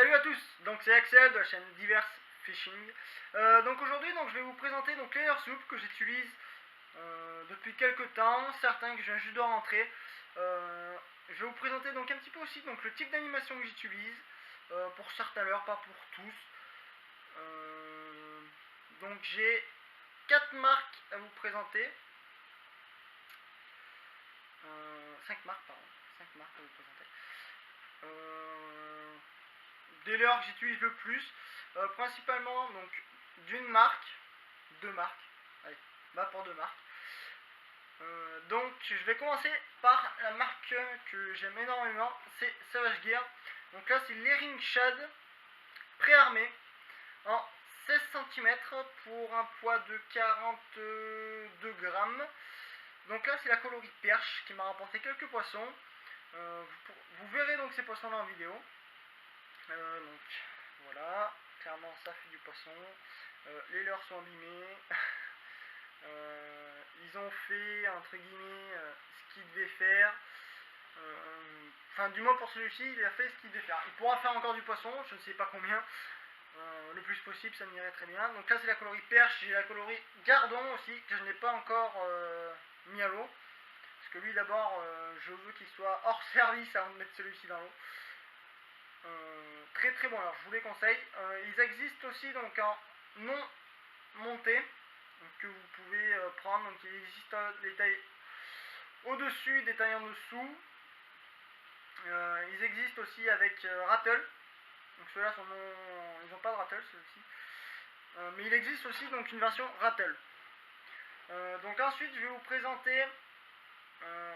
Salut à tous, donc c'est Axel de la chaîne Diverse Fishing. Donc aujourd'hui je vais vous présenter donc les leurres souples que j'utilise depuis quelques temps, certains que je viens juste de rentrer. Je vais vous présenter donc un petit peu aussi donc le type d'animation que j'utilise pour certains leurres, pas pour tous. Donc j'ai 4 marques à vous présenter. 5 marques pardon, 5 marques à vous présenter. Des leurres que j'utilise le plus, principalement donc d'une marque, deux marques, allez, pour deux marques. Donc je vais commencer par la marque que j'aime énormément, c'est Savage Gear. Donc là c'est l'Earring Shad préarmé en 16 cm pour un poids de 42 grammes. Donc là c'est la coloris perche qui m'a rapporté quelques poissons. Vous verrez donc ces poissons là en vidéo. Donc voilà, clairement ça fait du poisson. Les leurres sont abîmés. Ils ont fait entre guillemets ce qu'ils devaient faire. Enfin du moins pour celui-ci il a fait ce qu'il devait faire. Il pourra faire encore du poisson, je ne sais pas combien. Le plus possible ça m'irait très bien. Donc là c'est la coloris perche, j'ai la coloris gardon aussi que je n'ai pas encore mis à l'eau. Parce que lui d'abord je veux qu'il soit hors service avant de mettre celui-ci dans l'eau. Très très bon, alors je vous les conseille. Ils existent aussi donc en non monté que vous pouvez prendre. Donc il existe des tailles au-dessus, des tailles en dessous. Ils existent aussi avec rattle. Donc ceux-là ils n'ont pas de rattle ceux-ci. Mais il existe aussi donc une version rattle. Donc ensuite je vais vous présenter.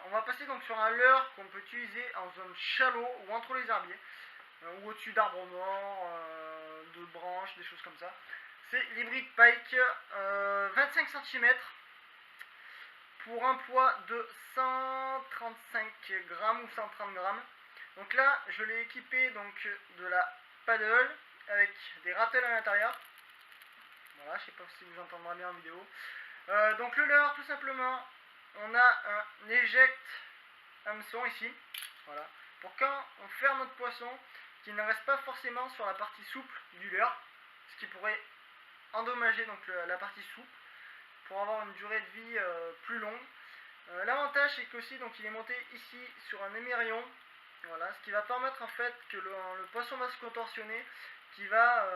On va passer donc sur un leurre qu'on peut utiliser en zone shallow ou entre les herbiers. Ou au-dessus d'arbres morts, de branches, des choses comme ça. C'est l'Hybrid Pike 25 cm pour un poids de 135 grammes ou 130 grammes. Donc là, je l'ai équipé donc de la paddle avec des rattles à l'intérieur. Voilà, je sais pas si vous entendrez bien en vidéo. Donc le leurre, tout simplement, on a un éject hameçon ici. Voilà, pour quand on ferme notre poisson, qu'il ne reste pas forcément sur la partie souple du leurre, ce qui pourrait endommager donc la partie souple pour avoir une durée de vie plus longue. L'avantage c'est qu'aussi donc il est monté ici sur un émerion, voilà, ce qui va permettre en fait que le poisson va se contorsionner, il a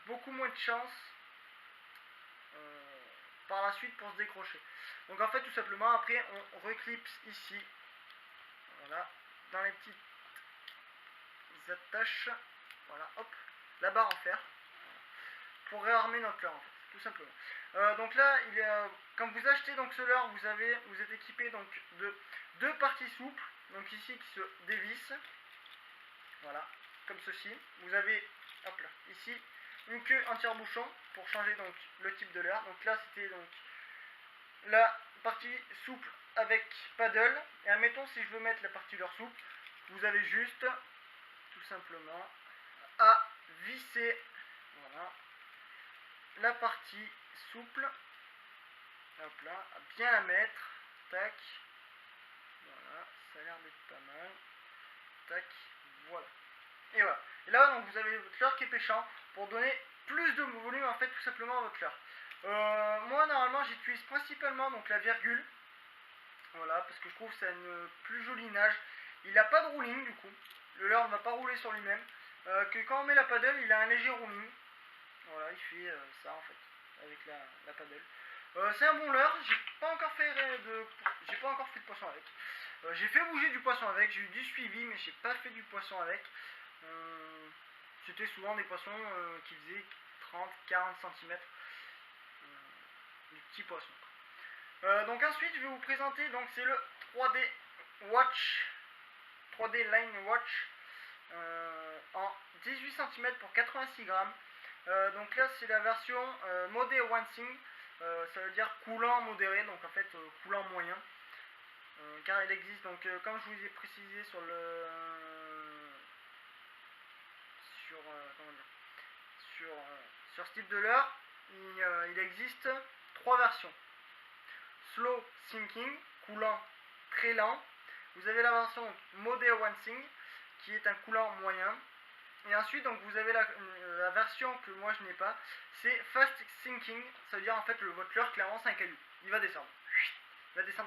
beaucoup moins de chance par la suite pour se décrocher. Donc en fait tout simplement après on reclipse ici, voilà, dans les petites attaches, voilà, hop, la barre en fer pour réarmer notre leurre en fait, tout simplement. Donc là, quand vous achetez donc ce leurre, vous êtes équipé donc de deux parties souples, donc ici qui se dévissent, voilà, comme ceci. Vous avez, hop là, ici une queue en tire-bouchon pour changer donc le type de leurre. Donc là, c'était donc la partie souple avec paddle. Et admettons si je veux mettre la partie leurre souple, vous avez juste tout simplement à visser, voilà, la partie souple, hop là, à bien la mettre, tac, voilà, ça a l'air d'être pas mal, tac, voilà, et voilà. Et là donc vous avez votre leurre qui est pêchant pour donner plus de volume en fait tout simplement à votre leurre. Moi normalement j'utilise principalement donc la virgule, voilà, parce que je trouve que ça a une plus jolie nage. Il n'a pas de rouling du coup, le leurre ne va pas rouler sur lui-même. Que quand on met la paddle, il a un léger rouling. Voilà, il fait ça en fait, avec la paddle. C'est un bon leurre, j'ai pas encore fait de poisson avec. J'ai fait bouger du poisson avec, j'ai eu du suivi, mais j'ai pas fait du poisson avec. C'était souvent des poissons qui faisaient 30-40 cm. Du petit poisson. Donc ensuite, je vais vous présenter, donc c'est le 3D Watch, 3D Line Watch en 18 cm pour 86 grammes. Donc là c'est la version modé one thing, ça veut dire coulant modéré, donc en fait coulant moyen, car il existe donc comme je vous ai précisé sur le sur ce type de leurre, il existe trois versions: slow sinking, coulant très lent. Vous avez la version modé one thing qui est un coulant moyen. Et ensuite donc vous avez la version que moi je n'ai pas, c'est fast sinking, ça veut dire en fait votre leurre clairement c'est un caillou, il va descendre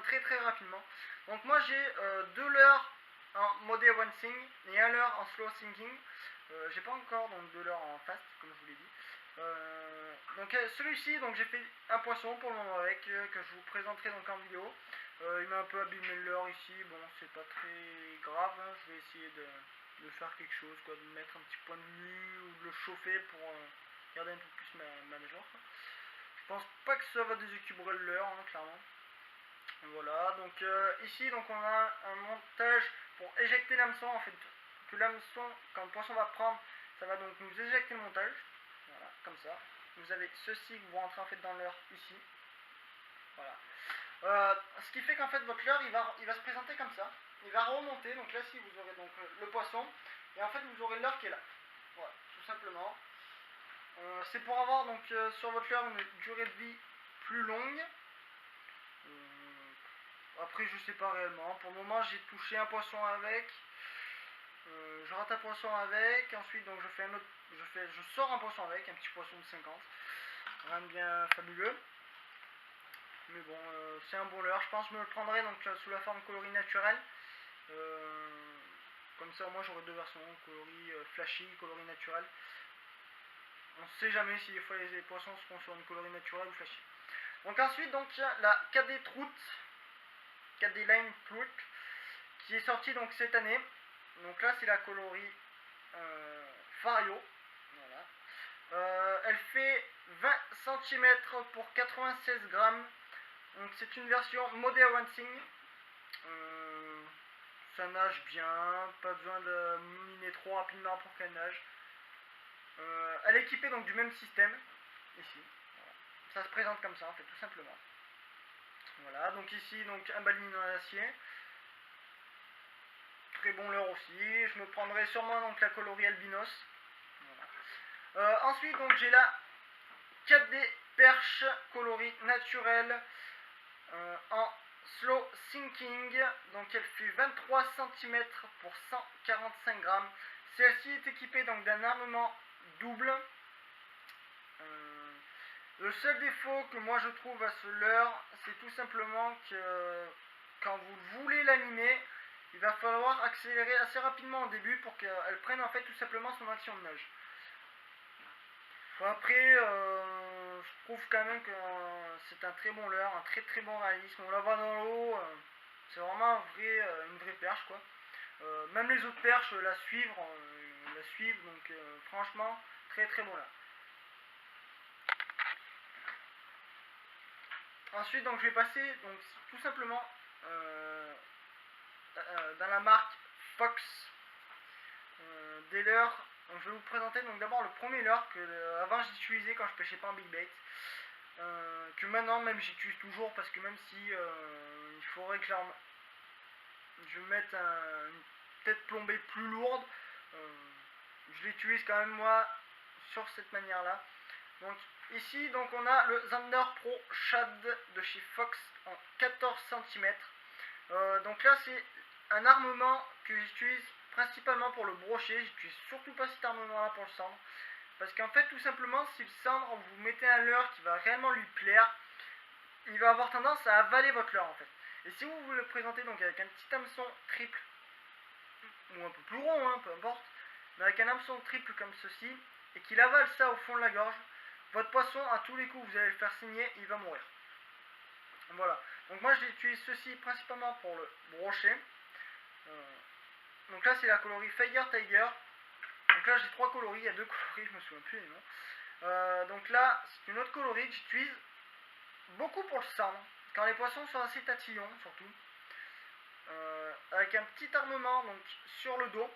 très très rapidement. Donc moi j'ai 2 leurres en model one sing et un leurre en slow sinking. J'ai pas encore donc 2 leurres en fast comme je vous l'ai dit. Donc celui-ci, donc j'ai fait un poisson pour le moment avec, que je vous présenterai donc en vidéo. Il m'a un peu abîmé le leurre ici, bon c'est pas très grave, hein. Je vais essayer de faire quelque chose, quoi, de mettre un petit point de vue ou de le chauffer pour garder un peu plus ma nageoire. Je pense pas que ça va déséquilibrer le leurre, hein, clairement. Voilà, donc ici donc on a un montage pour éjecter l'hameçon, en fait, que l'hameçon, quand le poisson va prendre, ça va donc nous éjecter le montage. Voilà, comme ça. Vous avez ceci que vous rentrez en fait dans l'heure ici. Voilà. Ce qui fait qu'en fait votre leurre il va se présenter comme ça. Il va remonter, donc là si vous aurez donc le poisson, et en fait vous aurez l'heure qui est là. Voilà, tout simplement. C'est pour avoir donc sur votre leurre une durée de vie plus longue. Après je sais pas réellement. Pour le moment j'ai touché un poisson avec. Je rate un poisson avec, ensuite donc je fais un autre, je sors un poisson avec, un petit poisson de 50. Rien de bien fabuleux. Mais bon, c'est un bon leurre. Je pense que je me le prendrai donc sous la forme coloris naturel. Comme ça, moi j'aurai 2 versions, coloris flashy, coloris naturel. On sait jamais si des fois les poissons seront sur une coloris naturelle ou flashy. Donc ensuite, donc il y a la KD Trout, KD Line Trout, qui est sortie donc cette année. Donc là, c'est la coloris Fario. Voilà. Elle fait 20 cm pour 96 grammes. Donc c'est une version Model Racing. Ça nage bien, pas besoin de miner trop rapidement pour qu'elle nage. Elle est équipée donc du même système, ici. Voilà. Ça se présente comme ça en fait, tout simplement. Voilà, donc ici donc un baline en acier. Très bon leurre aussi. Je me prendrai sûrement donc la coloris albinos. Voilà. Ensuite donc j'ai la 4D perche coloris naturelle en slow sinking, donc elle fait 23 cm pour 145 grammes. Celle-ci est équipée donc d'un armement double. Le seul défaut que moi je trouve à ce leurre, c'est tout simplement que quand vous voulez l'animer, il va falloir accélérer assez rapidement au début pour qu'elle prenne en fait tout simplement son action de nage. Après, je trouve quand même que c'est un très bon leurre, un très très bon réalisme. On la voit dans l'eau, c'est vraiment une vraie perche, quoi. Même les autres perches la suivent, donc franchement, très très bon leurre. Ensuite, donc je vais passer donc tout simplement dans la marque Fox des leurres. Donc je vais vous présenter donc d'abord le premier leurre que avant j'utilisais quand je pêchais pas en big bait, que maintenant même j'utilise toujours parce que même si il faudrait que je mette une tête plombée plus lourde, je l'utilise quand même moi sur cette manière là. Donc ici donc on a le Zander Pro Shad de chez Fox en 14 cm. Donc là c'est un armement que j'utilise principalement pour le brochet. J'utilise surtout pas cet armement là pour le cendre, parce qu'en fait tout simplement si le cendre vous mettez un leurre qui va réellement lui plaire, il va avoir tendance à avaler votre leurre en fait. Et si vous le présentez donc avec un petit hameçon triple ou un peu plus rond, hein, peu importe, mais avec un hameçon triple comme ceci et qu'il avale ça au fond de la gorge, votre poisson à tous les coups vous allez le faire saigner, il va mourir. Voilà, donc moi j'utilise ceci principalement pour le brochet. Donc là c'est la coloris Fire Tiger. Donc là j'ai 3 coloris, il y a 2 coloris, je me souviens plus les noms. Donc là c'est une autre coloris que j'utilise beaucoup pour le cendre, quand les poissons sont assez tatillons surtout. Avec un petit armement donc sur le dos,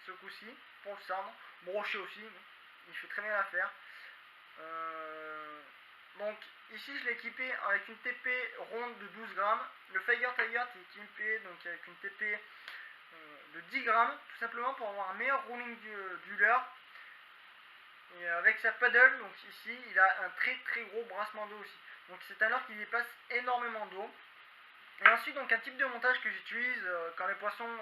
ce coup-ci, pour le cendre, brochet aussi, il fait très bien l'affaire. Donc ici je l'ai équipé avec une TP ronde de 12 grammes. Le Fire Tiger est équipé donc avec une TP de 10 grammes, tout simplement pour avoir un meilleur rolling du leurre. Et avec sa paddle, donc ici il a un très très gros brassement d'eau aussi. Donc c'est un leurre qui dépasse énormément d'eau. Et ensuite donc un type de montage que j'utilise quand les poissons,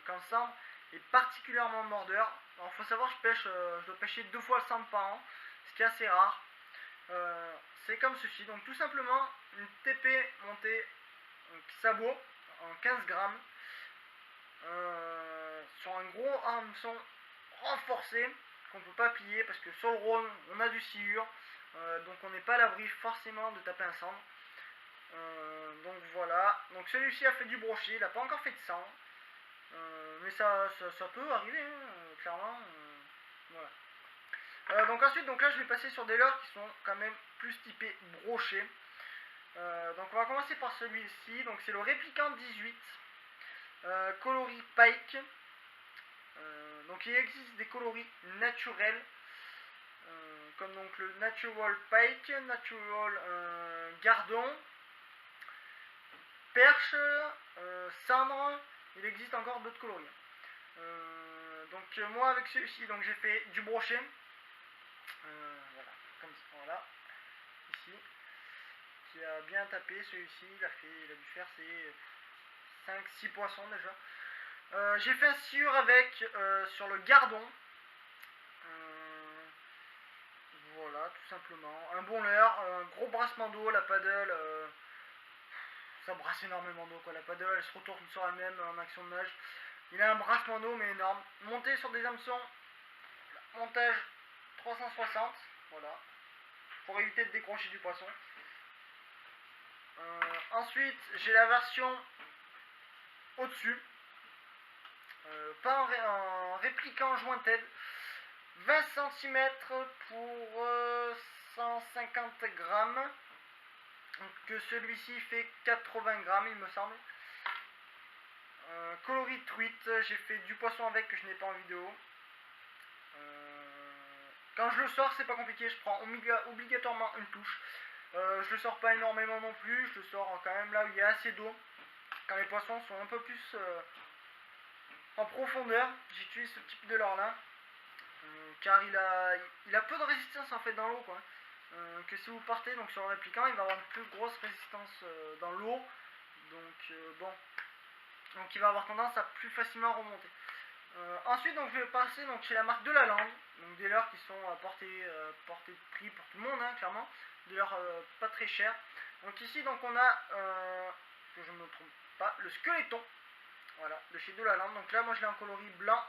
quand le cendre est particulièrement mordeur. Alors faut savoir, je dois pêcher 2 fois le sample par an, ce qui est assez rare. C'est comme ceci, donc tout simplement une TP montée sabot en 15 grammes sur un gros hameçon renforcé qu'on ne peut pas plier parce que sur le Rhône on a du sciure, donc on n'est pas à l'abri forcément de taper un cendre. Donc voilà, donc celui-ci a fait du brochet, il n'a pas encore fait de sang, mais ça peut arriver, hein, clairement. Voilà. Donc ensuite, donc là je vais passer sur des leurres qui sont quand même plus typés brochet. Donc on va commencer par celui-ci, donc c'est le Répliquant 18, coloris Pike. Donc il existe des coloris naturels, comme donc le Natural Pike, Natural Gardon, Perche, Cendre. Il existe encore d'autres coloris. Donc moi avec celui-ci, donc j'ai fait du brochet. Voilà, comme ça, voilà, ici, qui a bien tapé. Celui-ci, il a dû faire ses 5-6 poissons déjà. J'ai fait un sciure avec sur le Gardon. Voilà, tout simplement. Un bon leurre, un gros brassement d'eau, la paddle. Ça brasse énormément d'eau quoi, la paddle elle se retourne sur elle-même en action de nage. Il a un brassement d'eau mais énorme. Monté sur des hameçons, montage 360, voilà, pour éviter de décrocher du poisson. Ensuite j'ai la version au-dessus, pas en répliquant jointed, 20 cm pour 150 grammes. Donc celui-ci fait 80 grammes il me semble. Coloris truite, j'ai fait du poisson avec que je n'ai pas en vidéo. Quand je le sors c'est pas compliqué, je prends obligatoirement une touche. Je le sors pas énormément non plus, je le sors quand même là où il y a assez d'eau. Quand les poissons sont un peu plus en profondeur, j'utilise ce type de leurre là. Car il a peu de résistance en fait dans l'eau quoi. Que si vous partez donc sur le répliquant, il va avoir une plus grosse résistance dans l'eau. Donc bon. Donc il va avoir tendance à plus facilement remonter. Ensuite donc je vais passer donc chez la marque de la Lande, donc des leurres qui sont à portée de prix pour tout le monde hein, clairement, des leurres pas très chers. Donc ici donc on a que je ne me trompe pas, le Skeleton, voilà, de chez de la Lande. Donc là moi je l'ai en coloris blanc.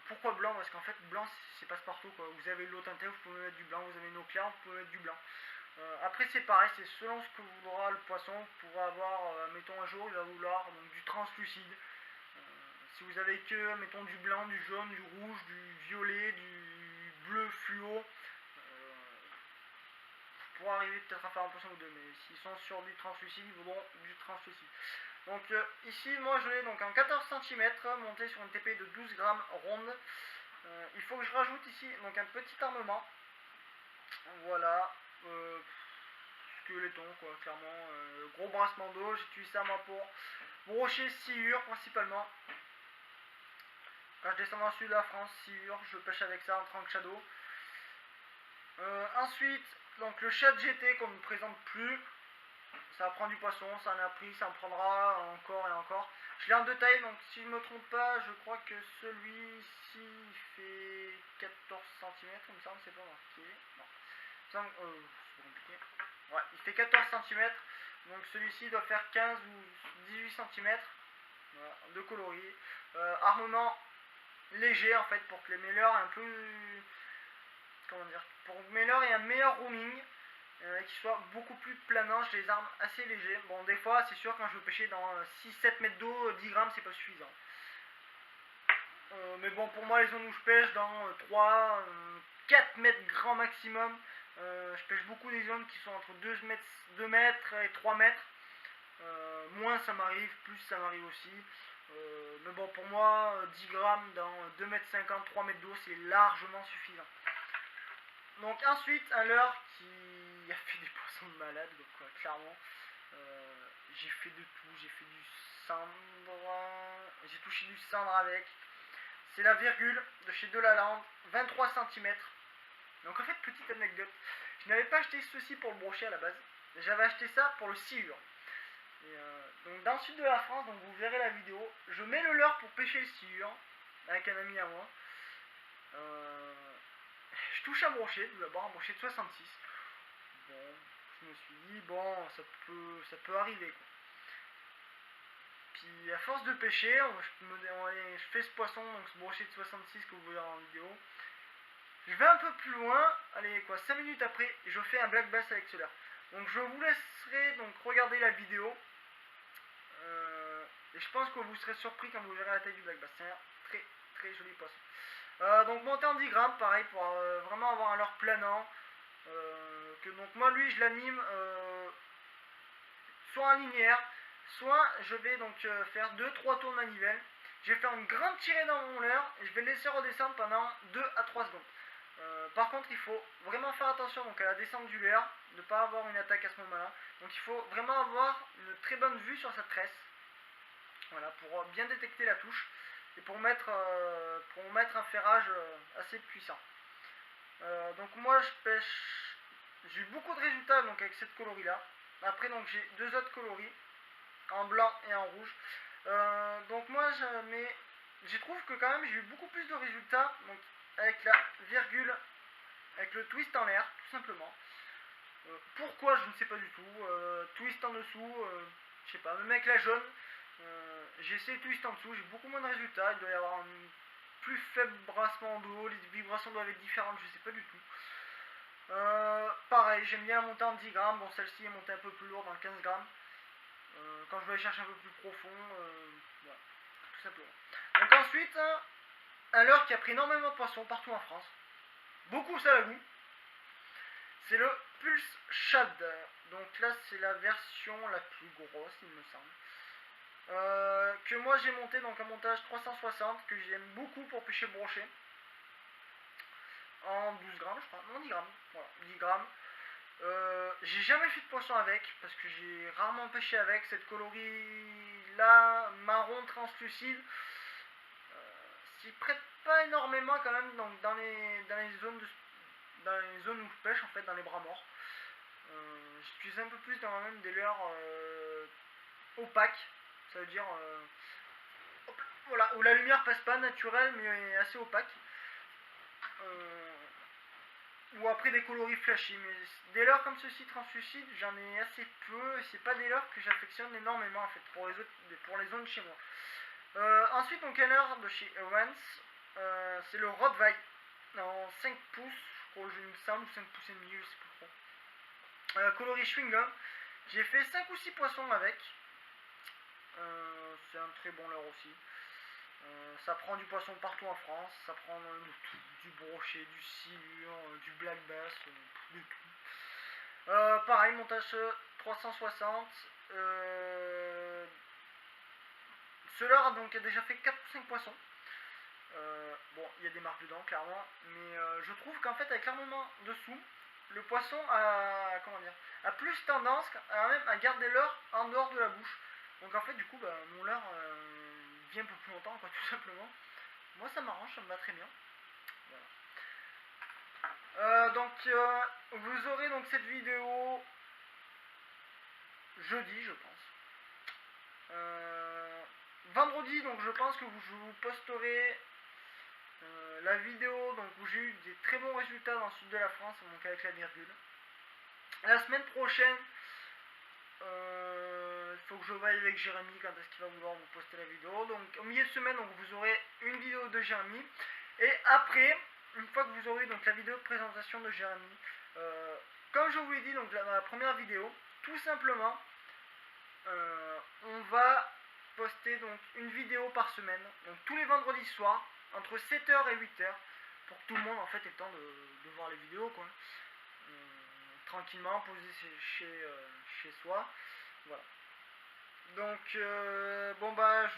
Pourquoi blanc? Parce qu'en fait blanc c'est passe-partout quoi. Vous avez l'eau teintée, vous pouvez mettre du blanc, vous avez une eau claire, vous pouvez mettre du blanc. Après c'est pareil, c'est selon ce que voudra le poisson. Vous pourrez avoir, mettons un jour il va vouloir donc, du translucide. Si vous avez que, mettons du blanc, du jaune, du rouge, du violet, du bleu fluo, vous pourrez arriver peut-être à faire un poisson ou deux, mais s'ils sont sur du translucide, ils voudront du translucide. Donc ici moi je l'ai donc en 14 cm monté sur une TP de 12 grammes ronde. Il faut que je rajoute ici donc un petit armement. Voilà, skeleton quoi, clairement. Gros brassement d'eau, j'utilise ça moi pour brocher sciure principalement. Quand je descends dans le sud de la France, sciure, je pêche avec ça en tranque shadow. Ensuite, donc le chat GT qu'on ne présente plus. Ça prend du poisson, ça en a pris, ça en prendra encore et encore. Je l'ai en deux tailles, donc si je ne me trompe pas, je crois que celui-ci fait 14 cm, il me semble, c'est pas marqué. Non, c'est pas compliqué. Ouais, il fait 14 cm, donc celui-ci doit faire 15 ou 18 cm. Voilà, de coloris. Armement léger en fait, pour que les mêleurs aient un peu. Comment dire? Pour que mes leurres aient un meilleur roaming. Qui soit beaucoup plus planant, j'ai des armes assez légers. Bon, des fois, c'est sûr, quand je veux pêcher dans 6-7 mètres d'eau, 10 grammes, c'est pas suffisant. Mais bon, pour moi, les zones où je pêche, dans 3, 4 mètres grand maximum, je pêche beaucoup des zones qui sont entre 2 mètres et 3 mètres. Moins ça m'arrive, plus ça m'arrive aussi. Mais bon, pour moi, 10 grammes dans 2 mètres 50, 3 mètres d'eau, c'est largement suffisant. Donc ensuite, un leurre qui a fait des poissons de malade, quoi, clairement. J'ai fait de tout, j'ai fait du cendre, j'ai touché du cendre avec. C'est la virgule de chez De La Lande, 23 cm. Donc en fait, petite anecdote, je n'avais pas acheté ceci pour le brochet à la base, j'avais acheté ça pour le sciure. Donc dans le sud de la France, donc vous verrez la vidéo, je mets le leurre pour pêcher le silure avec un ami à moi. Je touche un brochet, tout d'abord un brochet de 66. Bon, je me suis dit bon, ça peut arriver quoi. Puis à force de pêcher, je fais ce poisson, donc ce brochet de 66 que vous voyez en vidéo. Je vais un peu plus loin, allez quoi, 5 minutes après, et je fais un black bass avec ce leurre. Donc je vous laisserai donc regarder la vidéo. Et je pense que vous serez surpris quand vous verrez la taille du black bass. C'est un très très joli poisson. Donc monter en 10 grammes, pareil, pour vraiment avoir un leurre planant. Donc moi lui je l'anime soit en linéaire, soit je vais donc faire 2-3 tours de manivelle. Je vais faire une grande tirée dans mon leurre et je vais le laisser redescendre pendant 2 à 3 secondes. Par contre il faut vraiment faire attention donc, à la descente du leurre, ne pas avoir une attaque à ce moment là. Donc il faut vraiment avoir une très bonne vue sur cette tresse. Voilà, pour bien détecter la touche et pour mettre un ferrage assez puissant. Donc moi je pêche, j'ai eu beaucoup de résultats donc, avec cette coloris là. Après donc j'ai deux autres coloris, en blanc et en rouge. Donc moi je trouve que quand même j'ai eu beaucoup plus de résultats donc, avec la virgule, avec le twist en l'air tout simplement. Pourquoi je ne sais pas du tout. Twist en dessous, je sais pas, même avec la jaune. J'ai essayé de twist en dessous, j'ai beaucoup moins de résultats. Il doit y avoir un plus faible brassement d'eau, les vibrations doivent être différentes, je sais pas du tout. Pareil, j'aime bien la monter en 10 grammes. Bon, celle-ci est montée un peu plus lourde en 15 grammes. Quand je vais aller chercher un peu plus profond, voilà, tout simplement. Donc ensuite, un leurre qui a pris énormément de poissons partout en France, beaucoup salagou, c'est le Pulse Shad. Donc là, c'est la version la plus grosse, il me semble. Que moi j'ai monté donc un montage 360 que j'aime beaucoup pour pêcher le brochet en 12 grammes je crois, non 10 grammes, voilà, 10 grammes. J'ai jamais fait de poisson avec parce que j'ai rarement pêché avec cette coloris là marron translucide, s'y prête pas énormément quand même donc dans les zones où je pêche en fait, dans les bras morts. J'utilise un peu plus dans même des leurres opaques. Ça veut dire voilà, où la lumière passe pas, naturelle mais assez opaque. Ou après des coloris flashy. Mais des leurres comme ceci translucides, j'en ai assez peu. Et c'est pas des leurres que j'affectionne énormément en fait pour les zones chez moi. Ensuite, donc un leurre de chez Owens, c'est le Rottweil en 5 pouces, je crois, il me semble, 5 pouces et demi, je sais plus trop. Coloris chewing gum. J'ai fait 5 ou 6 poissons avec. C'est un très bon leurre aussi. Ça prend du poisson partout en France, ça prend du brochet, du silure, du black bass, de tout. Pareil, montage 360. Ce leurre a donc déjà fait 4 ou 5 poissons. Bon, il y a des marques dedans, clairement, mais je trouve qu'en fait, avec l'armement dessous, le poisson a plus tendance à garder leurre en dehors de la bouche. Donc en fait, du coup, mon leurre vient un peu plus longtemps, quoi, tout simplement. Moi, ça m'arrange, ça me va très bien. Voilà. Vous aurez donc cette vidéo jeudi, je pense. Vendredi, donc je pense que je vous posterai la vidéo donc, où j'ai eu des très bons résultats dans le sud de la France, donc avec la virgule. La semaine prochaine, il faut que je vaille avec Jérémy quand est-ce qu'il va vouloir vous poster la vidéo. Donc au milieu de semaine, donc, vous aurez une vidéo de Jérémy. Et après, une fois que vous aurez donc, la vidéo de présentation de Jérémy, comme je vous l'ai dit donc, dans la première vidéo, tout simplement, on va poster donc, une vidéo par semaine, donc tous les vendredis soirs, entre 7h et 8h, pour que tout le monde en fait ait le temps de voir les vidéos, quoi. Tranquillement, posé chez soi. Voilà. Donc, bon bah,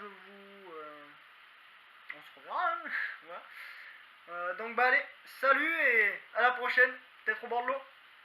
on se reverra, hein. Voilà. Donc bah allez, salut et à la prochaine, peut-être au bord de l'eau.